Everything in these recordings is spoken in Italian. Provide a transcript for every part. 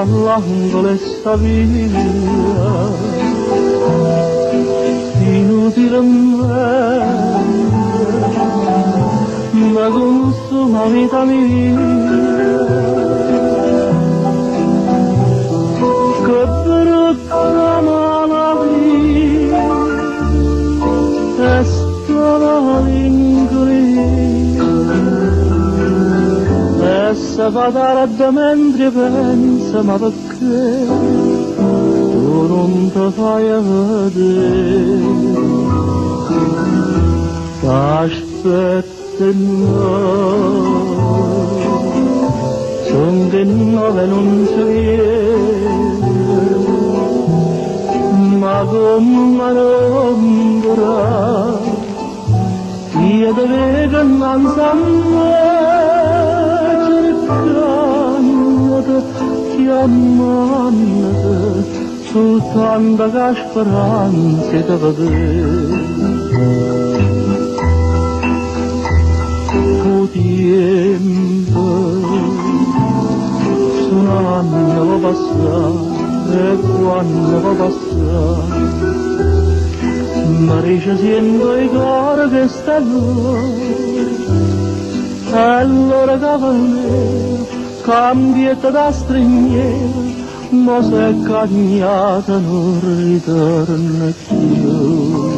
all'angolessa via, inutilmente, ma consuma vita mia, che brutta malattia, è stata l'ingolia. Essa va da mentre pensa, ma perché tu non ti fai a vedere? T'aspetta noi, son che 9 non si viene, ma come l'ombra, io ti vedo innanzi a me. Chiamando soltanto che speranza di vedere. Tu tempo sono anni va passare e quando va passare mi ricevendo i cuori che stanno allora cavaliere cambiata da straniero, ma se è cagnata non ritorna più.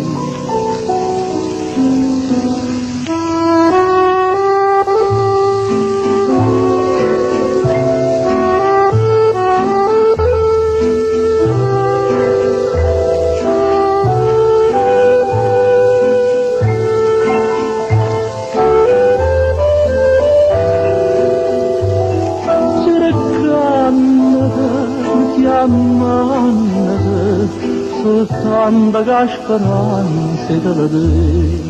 Soltanto che speranza di vedere.